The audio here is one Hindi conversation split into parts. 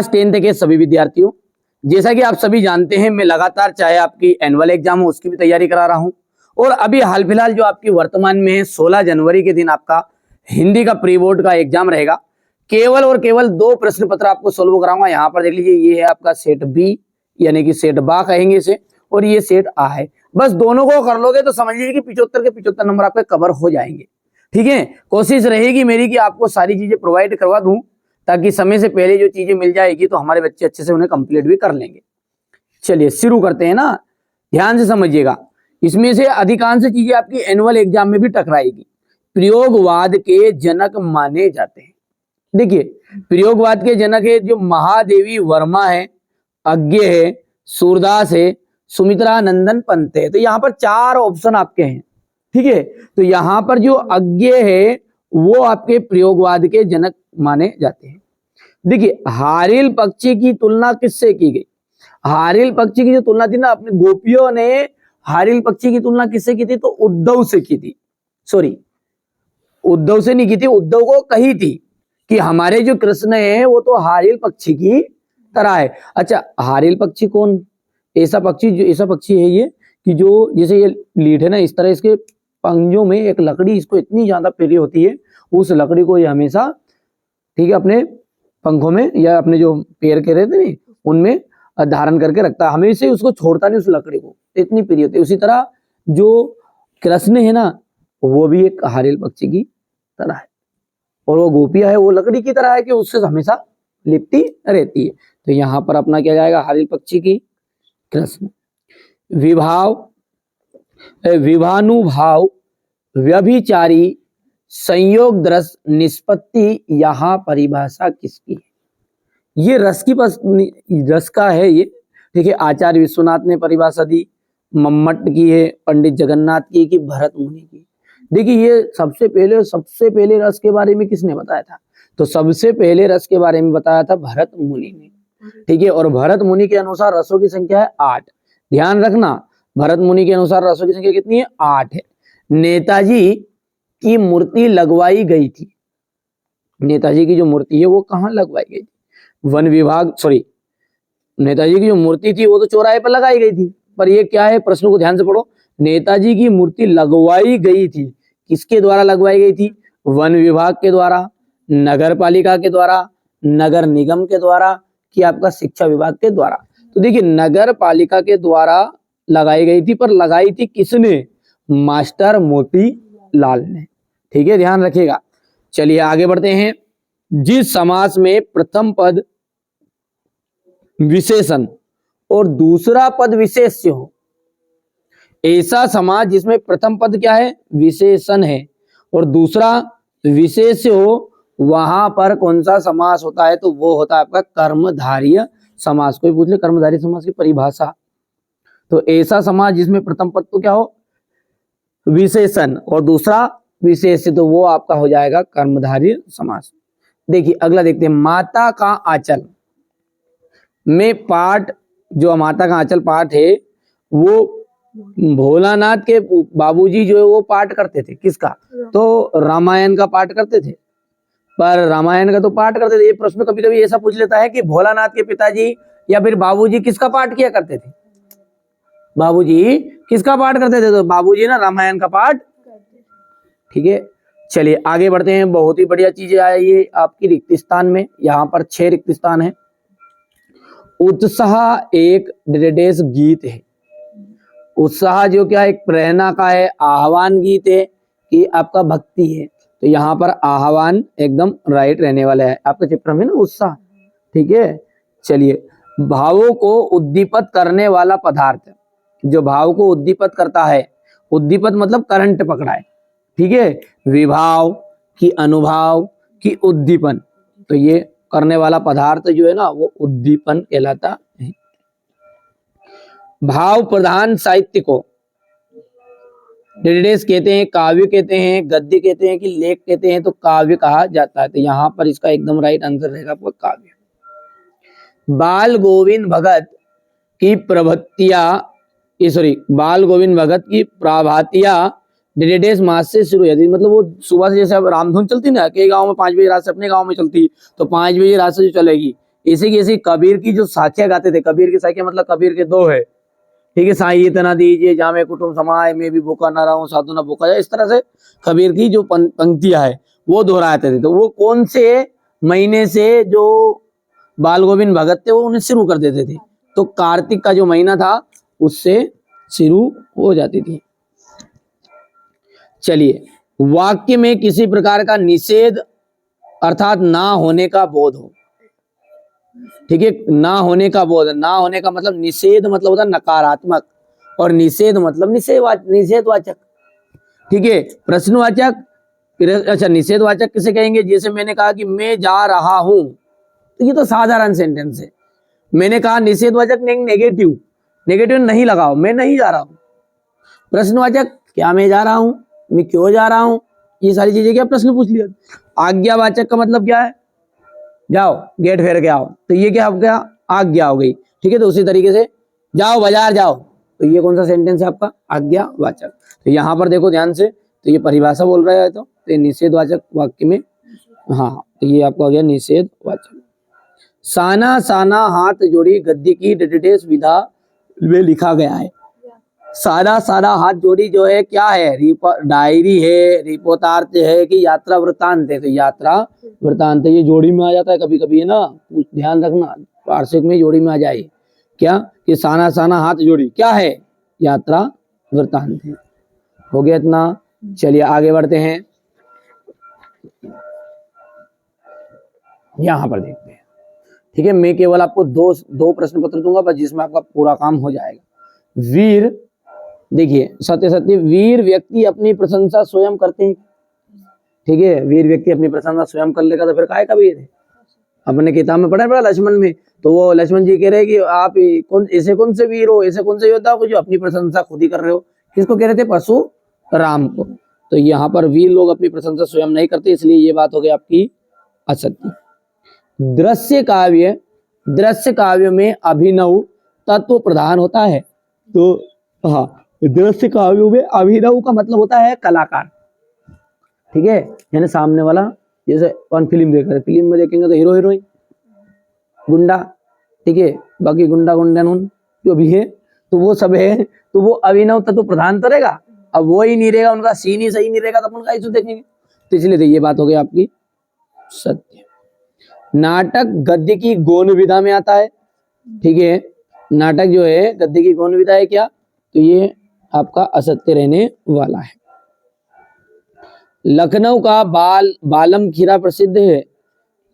क्लास 10 के सभी विद्यार्थियों, जैसा कि आप सभी जानते हैं मैं लगातार चाहे आपकी एनुअल एग्जाम हो उसकी भी तैयारी करा रहा हूं, और अभी हाल फिलहाल जो आपकी वर्तमान में है 16 जनवरी के दिन आपका हिंदी का प्री बोर्ड का एग्जाम रहेगा। केवल और केवल 2 प्रश्न पत्र आपको सोल्व कराऊंगा। यहाँ पर देख लीजिए, ये है आपका सेट बी यानी कि सेट बा कहेंगे इसे, और ये सेट आ है। बस दोनों को कर लोगे तो समझ लीजिए कि 75 के 75 नंबर आपके कवर हो जाएंगे। ठीक है, कोशिश रहेगी मेरी कि आपको सारी चीजें प्रोवाइड करवा दूं ताकि समय से पहले जो चीजें मिल जाएगी तो हमारे बच्चे अच्छे से उन्हें कंप्लीट भी कर लेंगे। चलिए शुरू करते हैं ना, ध्यान से समझिएगा। इसमें से अधिकांश चीजें आपकी एनुअल एग्जाम में भी टकराएगी। प्रयोगवाद के जनक माने जाते हैं। देखिए, प्रयोगवाद के जनक है जो महादेवी वर्मा है, अज्ञे है, सूरदास है, सुमित्रा नंदन पंत है। तो यहाँ पर 4 ऑप्शन आपके हैं। ठीक है, तो यहाँ पर जो अज्ञे है वो आपके प्रयोगवाद के जनक माने जाते हैं। देखिए, हारिल पक्षी की तुलना किससे की गई? हारिल पक्षी की जो तुलना थी ना, अपने गोपियों ने हारिल पक्षी की तुलना किससे की थी? तो उद्धव से की थी। सॉरी, उद्धव से नहीं की थी, उद्धव को कही थी कि हमारे जो कृष्ण है वो तो हारिल पक्षी की तरह है। अच्छा, हारिल पक्षी कौन? ऐसा पक्षी है ये कि जो जैसे ये लीड है ना, इस तरह इसके पंजों में एक लकड़ी इसको इतनी ज्यादा प्रिय होती है, उस लकड़ी को ये हमेशा, ठीक है, अपने पंखों में या अपने जो पैर के रहते हैं उनमें धारण करके रखता है, हमेशा ही उसको छोड़ता नहीं उस लकड़ी को, इतनी प्रिय होती है। उसी तरह जो कृष्ण है ना, वो भी एक हारिल पक्षी की तरह है, और वो गोपिया है वो लकड़ी की तरह है कि उससे हमेशा लिपटी रहती है। तो यहाँ पर अपना क्या जाएगा? हारिल पक्षी की कृष्ण। विभानुभाव व्यभिचारी संयोग रस निष्पत्ति, यहाँ परिभाषा किसकी है? ये रस का है ये। ठीक है, आचार्य विश्वनाथ ने परिभाषा दी, मम्मट की है, पंडित जगन्नाथ की, कि भरत मुनि की। देखिए, ये सबसे पहले रस के बारे में किसने बताया था? तो सबसे पहले रस के बारे में बताया था भरत मुनि ने। ठीक है, और भरत मुनि के अनुसार रसों की संख्या है 8। ध्यान रखना, भरत मुनि के अनुसार रसों की संख्या कितनी है? 8 है। नेताजी की मूर्ति लगवाई गई थी। नेताजी की जो मूर्ति है वो कहाँ लगवाई गई थी? वन विभाग, सॉरी, नेताजी की जो मूर्ति थी वो तो चौराहे पर लगाई गई थी, पर ये क्या है? प्रश्न को ध्यान से पढ़ो। नेताजी की मूर्ति लगवाई गई थी, किसके द्वारा लगवाई गई थी? वन विभाग के द्वारा, नगर पालिका के द्वारा, नगर निगम के द्वारा, कि आपका शिक्षा विभाग के द्वारा? तो देखिए, नगर पालिका के द्वारा लगाई गई थी, पर लगाई थी किसने? मास्टर मोती लाल ने। ठीक है, ध्यान रखिएगा। चलिए आगे बढ़ते हैं। जिस समास में प्रथम पद विशेषण और दूसरा पद विशेष्य हो, ऐसा समास जिसमें प्रथम पद क्या है? विशेषण है, और दूसरा विशेष्य हो, वहां पर कौन सा समास होता है? तो वो होता है आपका कर्मधारय समास। कोई पूछ ले कर्मधारय समास की परिभाषा, तो ऐसा समास जिसमें प्रथम पद तो क्या हो? विशेषण, और दूसरा विशेष्य, तो वो आपका हो जाएगा कर्मधारय समास। देखिए अगला देखते हैं। माता का आंचल में पाठ, जो माता का आंचल पाठ है वो भोलानाथ के बाबूजी जो है वो पाठ करते थे। किसका? तो रामायण का पाठ करते थे, पर रामायण का तो पाठ करते थे। ये प्रश्न कभी कभी ऐसा पूछ लेता है कि भोलानाथ के पिताजी या फिर बाबूजी किसका पाठ किया करते थे? बाबूजी किसका पाठ करते थे? तो बाबूजी ना रामायण का पाठ। ठीक है, चलिए आगे बढ़ते हैं। बहुत ही बढ़िया चीजें आई है आपकी रिक्त स्थान में। यहाँ पर 6 रिक्त स्थान है। उत्साह एक डेडेस गीत है। उत्साह जो क्या है? एक प्रेरणा का है, आह्वान गीत है, कि आपका भक्ति है। तो यहाँ पर आह्वान एकदम राइट रहने वाला है। आपका चैप्टर में ना उत्साह। ठीक है, चलिए। भावों को उद्दीपित करने वाला पदार्थ, जो भाव को उद्दीपित करता है, उद्दीपित मतलब करंट पकड़ा है। ठीक है, विभाव की, अनुभाव की, उद्दीपन, तो ये करने वाला पदार्थ जो है ना वो उद्दीपन कहलाता है। भाव प्रधान साहित्य को डेडेस कहते हैं, काव्य कहते हैं, गद्य कहते हैं, कि लेख कहते हैं, तो काव्य कहा जाता है। तो यहाँ पर इसका एकदम राइट आंसर रहेगा आपका काव्य। बाल गोविंद भगत की बाल गोविंद भगत की प्रभातिया डेडेस मास से शुरू होती, मतलब वो सुबह से, जैसे अब रामधुन चलती ना, कई गांव में 5 बजे रात से अपने गांव में चलती, तो 5 बजे रात से जो चलेगी ऐसे की ऐसी कबीर की जो साखियां गाते थे, कबीर की साखियां मतलब कबीर के दो है, ठीक है, साईं इतना दीजिए जामे कुटुम समाए, मैं भी भूखा ना रहूं साधु ना भूखा जाए, इस तरह से कबीर की जो पंक्तियां है वो दोहराते थे। तो वो कौन से महीने से जो बाल गोविंद भगत थे वो उन्हें शुरू कर देते थे, तो कार्तिक का जो महीना था उससे शुरू हो जाती थी। चलिए, वाक्य में किसी प्रकार का निषेध अर्थात ना होने का बोध हो, ठीक है, ना होने का बोध, ना होने का मतलब निषेध मतलब होता है नकारात्मक, और निषेध मतलब निषेधवाचक, ठीक है। प्रश्नवाचक, अच्छा निषेधवाचक किसे कहेंगे, जैसे मैंने कहा कि मैं जा रहा हूं, तो ये तो साधारण सेंटेंस है। मैंने कहा निषेधवाचक नेगेटिव, नेगेटिव नहीं लगाओ, मैं नहीं जा रहा हूं। प्रश्नवाचक, क्या मैं जा रहा हूं, मैं क्यों जा रहा हूं, ये सारी चीजें क्या प्रश्न पूछ लिया। आज्ञावाचक का मतलब क्या है, जाओ गेट फेर के आओ, तो ये क्या हो गया, आज्ञा हो गई, ठीक है। तो उसी तरीके से जाओ बाजार जाओ, तो ये कौन सा सेंटेंस है आपका, आज्ञावाचक। तो यहाँ पर देखो ध्यान से, तो ये परिभाषा बोल रहा है, तो ये निषेधवाचक वाक्य में, हाँ तो ये आपको आ गया निषेधवाचक। साना साना हाथ जोड़ी गद्य की डिटेल्स विधा में लिखा गया है। साना साना हाथ जोड़ी जो है क्या है, डायरी है, रिपोर्टार्थ है कि यात्रा वृत्तांत है, तो यात्रा वृत्तांत ये जोड़ी में आ जाता है कभी कभी, है ना, ध्यान रखना वार्षिक में जोड़ी में आ जाए क्या, कि साना साना हाथ जोड़ी क्या है, यात्रा वृत्तांत है। हो गया इतना। चलिए आगे बढ़ते हैं, यहां पर देखते हैं, ठीक है। मैं केवल आपको दो प्रश्न पत्र दूंगा बस, जिसमें आपका पूरा काम हो जाएगा। वीर, देखिए सत्य सत्य, वीर व्यक्ति अपनी प्रशंसा स्वयं करते हैं, ठीक है, वीर व्यक्ति अपनी प्रशंसा स्वयं कर लेगा तो फिर काय का वीर है। अपने किताब में पढ़ा लक्ष्मण में, तो वो लक्ष्मण जी कह रहे कि आप ऐसे कौन से वीर हो, ऐसे कौन से योद्धा हो जो अपनी प्रशंसा खुद ही कर रहे हो। किसको कह रहे थे, परशुराम को। तो यहाँ पर वीर लोग अपनी प्रशंसा स्वयं नहीं करते, इसलिए ये बात हो गई आपकी असत्य। दृश्य काव्य में अभिनव तत्व प्रधान होता है, तो हाँ दृश्य काव्यों में अभिनव का मतलब होता है कलाकार, ठीक है, यानी सामने वाला, जैसे अपन फिल्म देख रहे, फिल्म में देखेंगे तो हीरो हीरोइन गुंडा, ठीक है, बाकी गुंडा गुंडन जो भी है तो वो सब है, तो वो अभिनव तत्व प्रधान तो रहेगा। अब वो ही नहीं रहेगा, उनका सीन ही सही नहीं रहेगा, तो अपन का इसे देखेंगे। तो इसलिए तो ये बात हो गई आपकी सत्य। नाटक गद्य की गौण विधा में आता है, ठीक है, नाटक जो है गद्य की गौण विधा है क्या, तो ये आपका असत्य रहने वाला है। लखनऊ का बालम खीरा प्रसिद्ध है,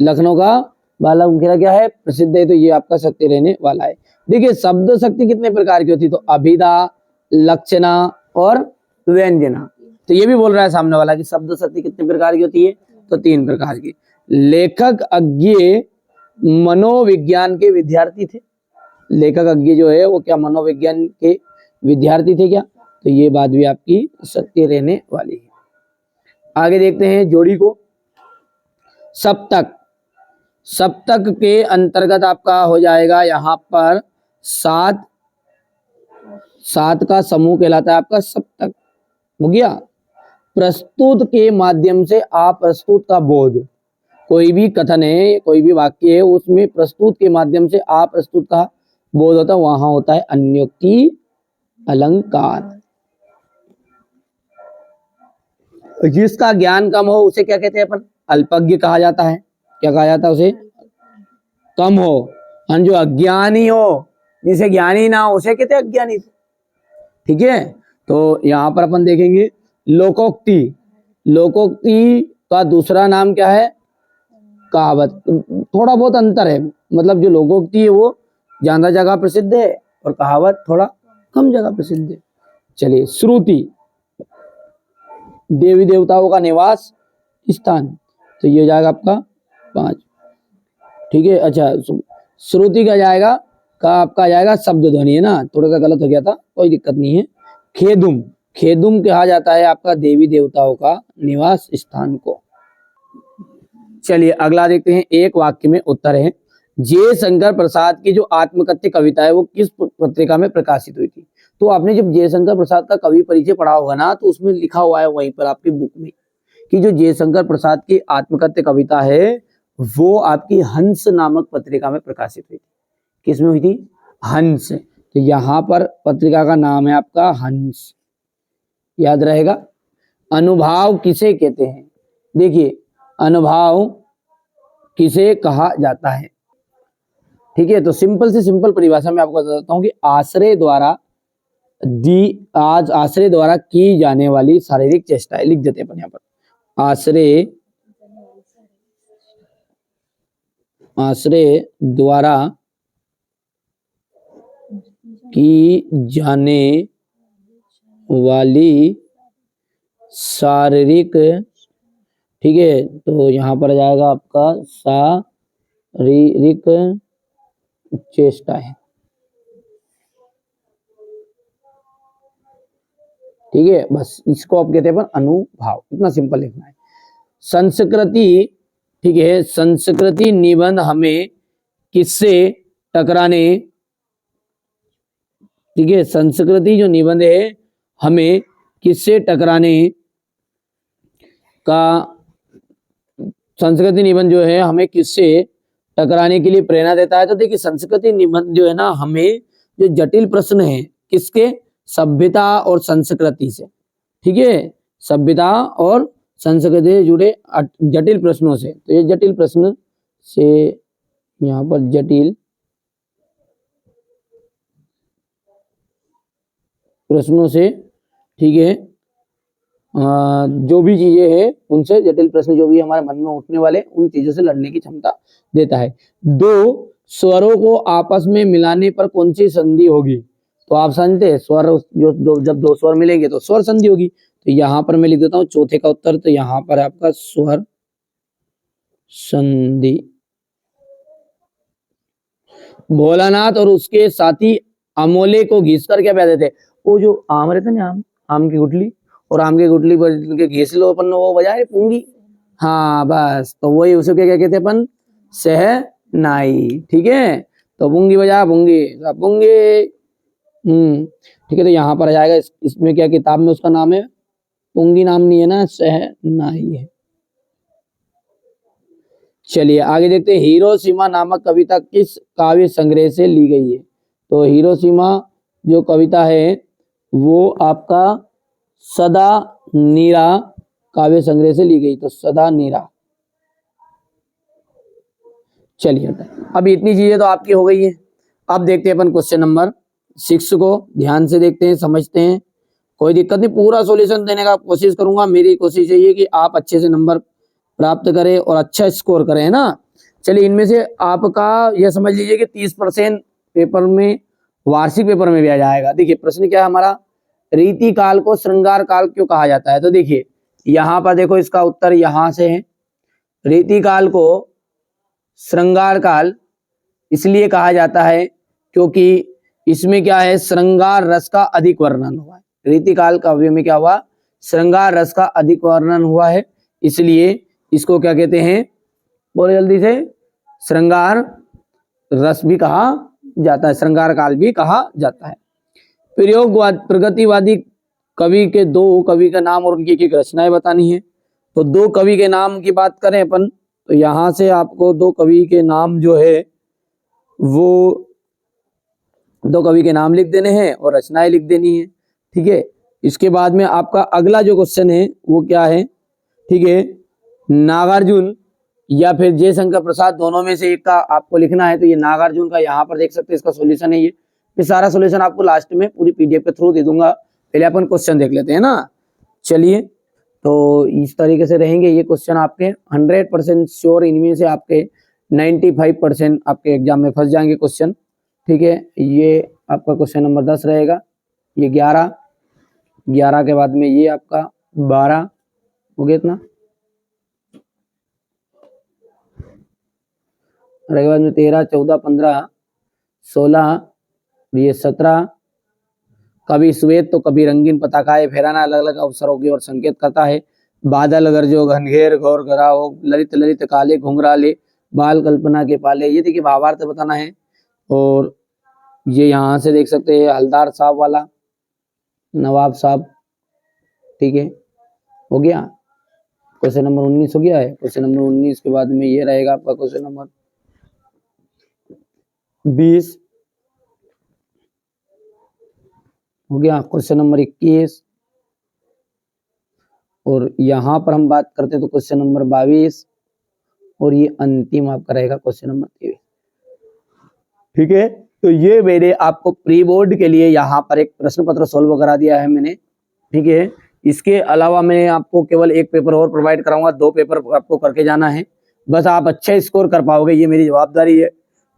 लखनऊ का बालम खीरा क्या है, प्रसिद्ध है, तो ये आपका सत्य रहने वाला है। देखिए शब्द शक्ति कितने प्रकार की होती है, तो अभिधा, लक्षणा और व्यंजना। तो ये भी बोल रहा है सामने वाला कि शब्द शक्ति कितने प्रकार की होती है, तो 3 प्रकार की। लेखक अज्ञेय मनोविज्ञान के विद्यार्थी थे, लेखक अज्ञेय जो है वो क्या मनोविज्ञान के विद्यार्थी थे क्या, तो ये बात भी आपकी सत्य रहने वाली है। आगे देखते हैं जोड़ी को। सप्तक, सप्तक के अंतर्गत आपका हो जाएगा यहाँ पर 7 का समूह कहलाता है आपका सप्तक, हो गया। प्रस्तुत के माध्यम से अप्रस्तुत का बोध, कोई भी कथन है, कोई भी वाक्य है, उसमें प्रस्तुत के माध्यम से अप्रस्तुत का बोध होता है, वहां होता है अन्योक्ति अलंकार। जिसका ज्ञान कम हो उसे क्या कहते हैं अपन, अल्पज्ञ कहा जाता है। क्या कहा जाता है उसे, कम हो। और जो अज्ञानी हो, जिसे ज्ञानी ना हो, उसे कहते हैं अज्ञानी, ठीक है। तो यहाँ पर अपन देखेंगे लोकोक्ति, लोकोक्ति का दूसरा नाम क्या है, कहावत। थोड़ा बहुत अंतर है, मतलब जो लोकोक्ति है वो ज्यादा जगह प्रसिद्ध है और कहावत थोड़ा कम जगह प्रसिद्ध है। चलिए श्रुति, देवी देवताओं का निवास स्थान, तो ये हो जाएगा आपका 5, ठीक है। अच्छा श्रुति का जाएगा, का आपका जाएगा शब्द ध्वनि, है ना, थोड़ा सा गलत हो गया था, कोई दिक्कत नहीं है। खेदुम, खेदुम कहा जाता है आपका देवी देवताओं का निवास स्थान को। चलिए अगला देखते हैं, एक वाक्य में उत्तर है। जयशंकर प्रसाद की जो आत्मकथ्य कविता है वो किस पत्रिका में प्रकाशित हुई थी, तो आपने जब जयशंकर प्रसाद का कवि परिचय पढ़ा होगा ना, तो उसमें लिखा हुआ है वहीं पर आपकी बुक में कि जो जयशंकर प्रसाद की आत्मकथ्य कविता है वो आपकी हंस नामक पत्रिका में प्रकाशित हुई थी। किसमें हुई थी? हंस। तो यहाँ पर पत्रिका का नाम है आपका हंस, याद रहेगा। अनुभाव किसे कहते हैं? देखिए, अनुभाव किसे कहा जाता है? ठीक है, तो सिंपल से सिंपल परिभाषा में आपको बताता हूँ कि आश्रय द्वारा की जाने वाली शारीरिक चेष्टाएं। लिख देते हैं अपन यहाँ पर, आश्रय द्वारा की जाने वाली शारीरिक, ठीक है, तो यहाँ पर जाएगा आपका शारीरिक चेष्टा है। ठीक है, बस इसको आप कहते हैं अपन अनुभाव, इतना सिंपल लिखना है। संस्कृति, ठीक है, संस्कृति निबंध हमें किससे टकराने, ठीक है, संस्कृति जो निबंध है हमें किससे टकराने का, संस्कृति निबंध जो है हमें किससे टकराने के लिए प्रेरणा देता है? तो देखिए, संस्कृति निबंध जो है ना, हमें जो जटिल प्रश्न है किसके, सभ्यता और संस्कृति से, ठीक है, सभ्यता और संस्कृति से जुड़े जटिल प्रश्नों से। तो ये जटिल प्रश्न से, यहाँ पर जटिल प्रश्नों से, ठीक है, जो भी चीजें हैं उनसे, जटिल प्रश्न जो भी हमारे मन में उठने वाले उन चीजों से लड़ने की क्षमता देता है। दो स्वरों को आपस में मिलाने पर कौन सी संधि होगी? तो आप समझते हैं, स्वर जब दो स्वर मिलेंगे तो स्वर संधि होगी। तो यहाँ पर मैं लिख देता हूँ चौथे का उत्तर, तो यहाँ पर आपका स्वर संधि। भोलानाथ और उसके साथी अमोले को घिसकर क्या बजाते थे? वो जो आम रहते ना, आम की गुठली, और आम की गुठली पर घिस लो अपन, वो बजाए पुंगी। हाँ बस, तो वही उसे क्या कहते हैं अपन? शहनाई। ठीक है, तो पुंगी बजा, पुंगी पुंगी। ठीक है, तो यहाँ पर आ जाएगा इसमें क्या किताब में उसका नाम है? पुंगी नाम नहीं है ना, शहनाई है। चलिए आगे देखते हैं, हिरोशिमा नामक कविता किस काव्य संग्रह से ली गई है? तो हिरोशिमा जो कविता है वो आपका सदा नीरा काव्य संग्रह से ली गई। तो सदा नीरा। चलिए, अब इतनी चीजें तो आपकी हो गई है। अब देखते हैं अपन क्वेश्चन नंबर 6 को, ध्यान से देखते हैं, समझते हैं। कोई दिक्कत नहीं, पूरा सॉल्यूशन देने का कोशिश करूंगा। मेरी कोशिश यही है कि आप अच्छे से नंबर प्राप्त करें और अच्छा स्कोर करें, है ना। चलिए, इनमें से आपका यह समझ लीजिए कि 30% पेपर में, वार्षिक पेपर में भी आ जाएगा। देखिए प्रश्न क्या है हमारा, रीति काल को श्रृंगार काल क्यों कहा जाता है? तो देखिए यहाँ पर देखो, इसका उत्तर यहाँ से है। रीति काल को श्रृंगार काल इसलिए कहा जाता है क्योंकि इसमें क्या है, श्रृंगार रस का अधिक वर्णन हुआ है। रीति काल काव्य में क्या हुआ, श्रृंगार रस का अधिक वर्णन हुआ है, इसलिए इसको क्या कहते हैं, बोले जल्दी से, श्रृंगार रस भी कहा जाता है, श्रृंगार काल भी कहा जाता है। प्रगतिवादी कवि के दो कवि का नाम और उनकी एक रचनाएं बतानी है। तो दो कवि के नाम की बात करें अपन, तो यहां से आपको दो कवि के नाम जो है वो दो कवि के नाम लिख देने हैं और रचनाएं लिख देनी है। ठीक है, इसके बाद में आपका अगला जो क्वेश्चन है वो क्या है, ठीक है, नागार्जुन या फिर जयशंकर प्रसाद, दोनों में से एक का आपको लिखना है। तो ये नागार्जुन का यहाँ पर देख सकते हैं, इसका सॉल्यूशन है ये। फिर सारा सॉल्यूशन आपको लास्ट में पूरी पीडीएफ के थ्रू दे दूंगा। पहले अपन क्वेश्चन देख लेते हैं ना। चलिए, तो इस तरीके से रहेंगे ये क्वेश्चन आपके 100% श्योर, इनमें से आपके 95% आपके एग्जाम में फंस जाएंगे क्वेश्चन। ठीक है, ये आपका क्वेश्चन नंबर 10 रहेगा, ये 11 के बाद में ये आपका 12 हो गया इतना, के बाद में 13, 14, 15, 16, ये 17। कभी श्वेत तो कभी रंगीन पताकाएं फहराना अलग अलग अवसरों की ओर संकेत करता है। बादल गरजो घनघेर घोर घराओ, ललित ललित काले घुंघराले, बाल कल्पना के पाले। ये देखिए भावार्थ बताना है। और ये यहाँ से देख सकते हैं हलदार साहब वाला, नवाब साहब। ठीक है, हो गया। क्वेश्चन नंबर 19 हो गया है। क्वेश्चन नंबर 19 के बाद में ये रहेगा आपका क्वेश्चन नंबर 20 हो गया। क्वेश्चन नंबर 21 और यहाँ पर हम बात करते हैं तो क्वेश्चन नंबर 22 और ये अंतिम आपका रहेगा क्वेश्चन नंबर 23। ठीक है, तो ये मैंने आपको प्री बोर्ड के लिए यहाँ पर एक प्रश्न पत्र सोल्व करा दिया है मैंने। ठीक है, इसके अलावा मैं आपको केवल एक पेपर और प्रोवाइड कराऊंगा, 2 पेपर आपको करके जाना है। बस आप अच्छा स्कोर कर पाओगे, ये मेरी जवाबदारी है।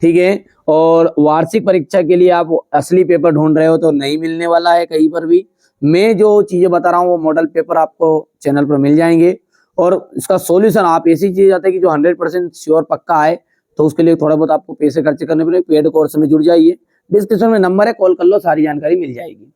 ठीक है, और वार्षिक परीक्षा के लिए आप असली पेपर ढूंढ रहे हो तो नहीं मिलने वाला है कहीं पर भी। मैं जो चीजें बता रहा हूँ वो मॉडल पेपर आपको चैनल पर मिल जाएंगे, और इसका सॉल्यूशन आप ऐसी चीज आती है कि जो 100% श्योर पक्का है, तो उसके लिए थोड़ा बहुत आपको पैसे खर्च करने पड़ेंगे। पेड कोर्स में जुड़ जाइए, डिस्क्रिप्शन में नंबर है, कॉल कर लो, सारी जानकारी मिल जाएगी।